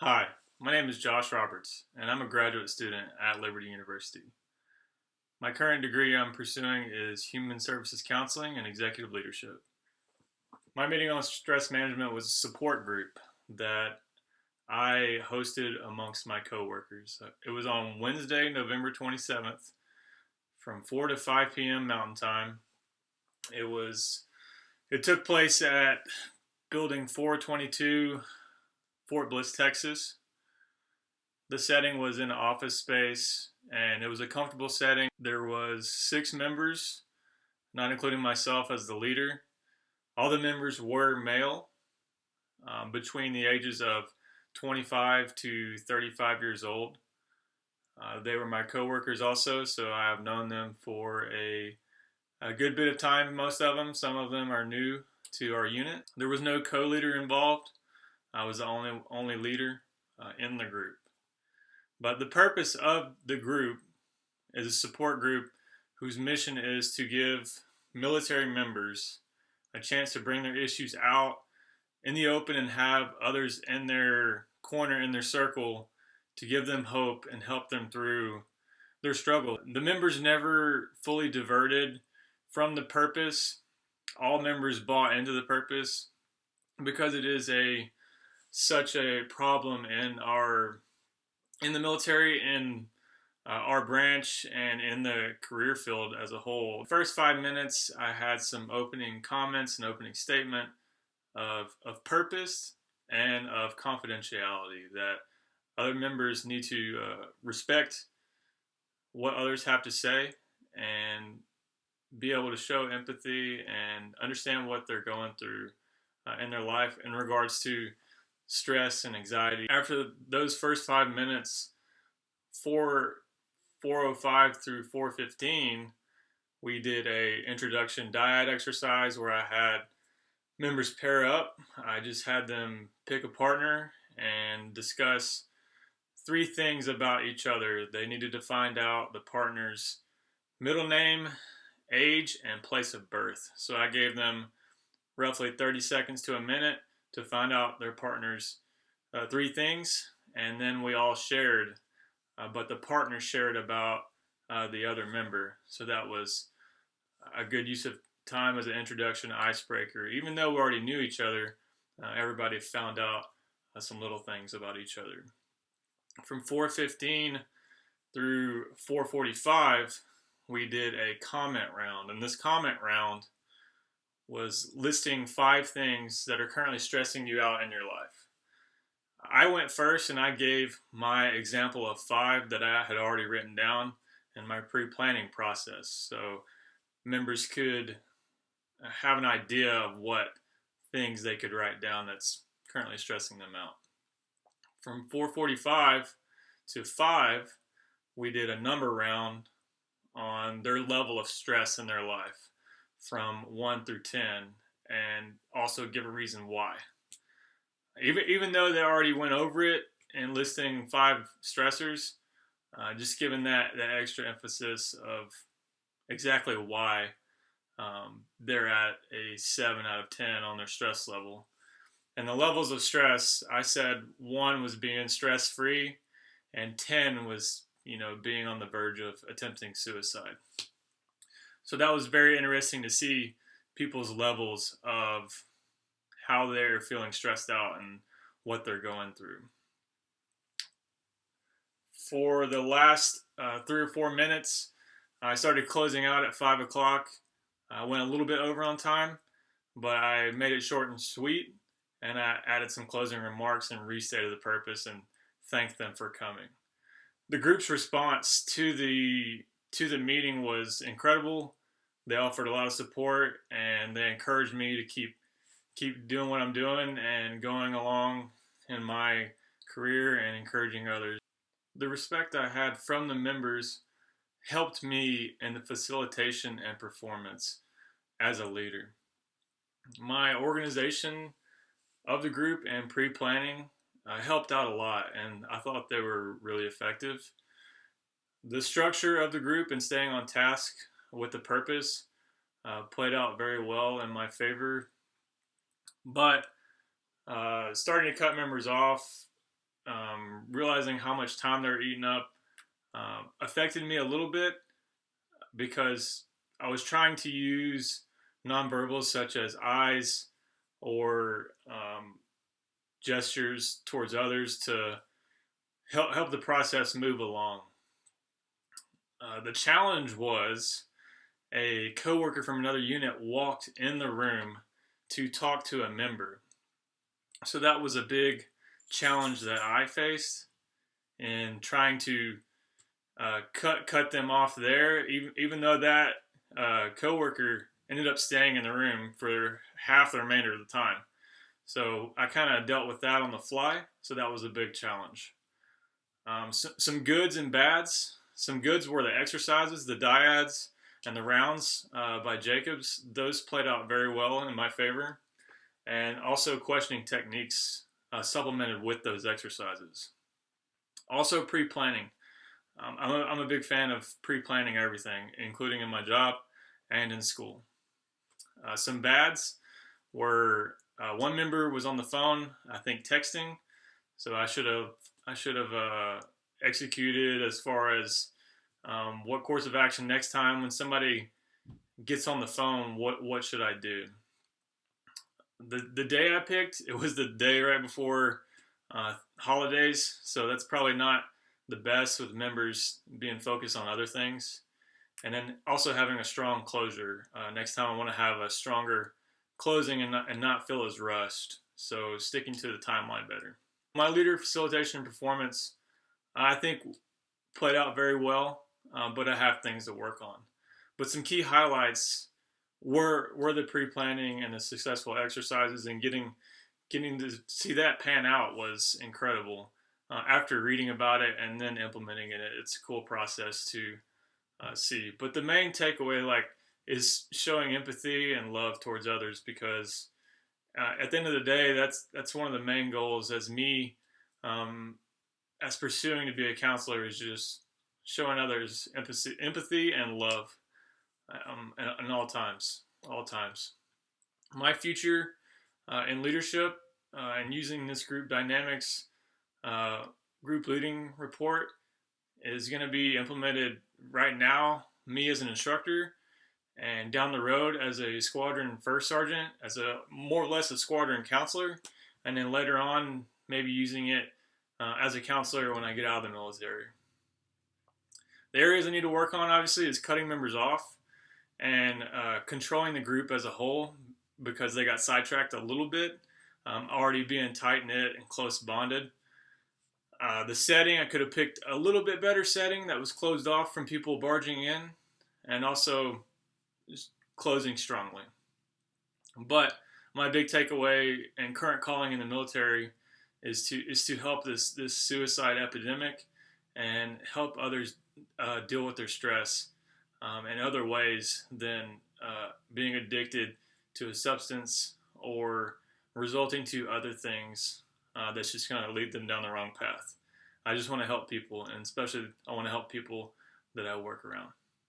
Hi, my name is Josh Roberts, and I'm a graduate student at Liberty University. My current degree I'm pursuing is Human Services Counseling and Executive Leadership. My meeting on stress management was a support group that I hosted amongst my coworkers. It was on Wednesday, November 27th from 4 to 5 p.m. Mountain Time. It took place at Building 422, Fort Bliss, Texas. The setting was in an office space, and it was a comfortable setting. There was 6 members, not including myself as the leader. All the members were male, between the ages of 25 to 35 years old. They were my coworkers also, so I have known them for a good bit of time, most of them. Some of them are new to our unit. There was no co-leader involved. I was the only leader in the group. But the purpose of the group is a support group whose mission is to give military members a chance to bring their issues out in the open and have others in their corner, in their circle, to give them hope and help them through their struggle. The members never fully diverted from the purpose. All members bought into the purpose because it is such a problem in the military, in our branch, and in the career field as a whole. The first 5 minutes, I had some opening comments, an opening statement of purpose and of confidentiality, that other members need to respect what others have to say and be able to show empathy and understand what they're going through in their life in regards to stress and anxiety. After those first 5 minutes, 4:05 through 4:15, we did a introduction dyad exercise where I had members pair up. I just had them pick a partner and discuss 3 things about each other. They needed to find out the partner's middle name, age, and place of birth. So I gave them roughly 30 seconds to a minute to find out their partner's 3 things, and then we all shared, but the partner shared about the other member. So that was a good use of time as an introduction, icebreaker. Even though we already knew each other, everybody found out some little things about each other. From 4:15 through 4:45, we did a comment round, and this comment round was listing 5 things that are currently stressing you out in your life. I went first and I gave my example of 5 that I had already written down in my pre-planning process, so members could have an idea of what things they could write down that's currently stressing them out. From 4:45 to 5, we did a number round on their level of stress in their life from 1 through 10, and also give a reason why. Even though they already went over it and listing 5 stressors, just giving that extra emphasis of exactly why they're at a 7 out of 10 on their stress level. And the levels of stress, I said 1 was being stress-free, and 10 was, being on the verge of attempting suicide. So that was very interesting to see people's levels of how they're feeling stressed out and what they're going through. For the last 3 or 4 minutes, I started closing out at 5 o'clock. I went a little bit over on time, but I made it short and sweet, and I added some closing remarks and restated the purpose and thanked them for coming. The group's response to the meeting was incredible. They offered a lot of support, and they encouraged me to keep doing what I'm doing and going along in my career and encouraging others. The respect I had from the members helped me in the facilitation and performance as a leader. My organization of the group and pre-planning helped out a lot, and I thought they were really effective. The structure of the group and staying on task with the purpose played out very well in my favor. But starting to cut members off realizing how much time they're eating up affected me a little bit because I was trying to use nonverbals such as eyes or gestures towards others to help the process move along. The challenge was a coworker from another unit walked in the room to talk to a member. So that was a big challenge that I faced in trying to cut them off there, even though that coworker ended up staying in the room for half the remainder of the time. So I kind of dealt with that on the fly. So that was a big challenge. Some goods and bads. Some goods were the exercises, the dyads, and the rounds by Jacobs. Those played out very well in my favor. And also questioning techniques supplemented with those exercises. Also pre-planning. I'm a big fan of pre-planning everything, including in my job and in school. Some bads were one member was on the phone, I think texting, so I should have executed as far as what course of action next time when somebody gets on the phone. What should I do? The day I picked, it was the day right before holidays, so that's probably not the best with members being focused on other things. And then also having a strong closure. Next time I want to have a stronger closing and not feel as rushed. So sticking to the timeline better. My leader facilitation performance, I think, played out very well, but I have things to work on. But some key highlights were the pre-planning and the successful exercises, and getting to see that pan out was incredible. After reading about it and then implementing it, it's a cool process to see. But the main takeaway, is showing empathy and love towards others, because at the end of the day, that's one of the main goals as me, as pursuing to be a counselor, is just showing others empathy and love, in all times. My future in leadership and using this group dynamics group leading report is going to be implemented right now, me as an instructor, and down the road as a squadron first sergeant, as a more or less a squadron counselor, and then later on maybe using it as a counselor when I get out of the military. The areas I need to work on, obviously, is cutting members off and controlling the group as a whole, because they got sidetracked a little bit, already being tight-knit and close bonded. The setting, I could have picked a little bit better setting that was closed off from people barging in, and also just closing strongly. But my big takeaway and current calling in the military is to help this suicide epidemic and help others deal with their stress in other ways than being addicted to a substance or resulting to other things that's just going to lead them down the wrong path. I just want to help people, and especially I want to help people that I work around.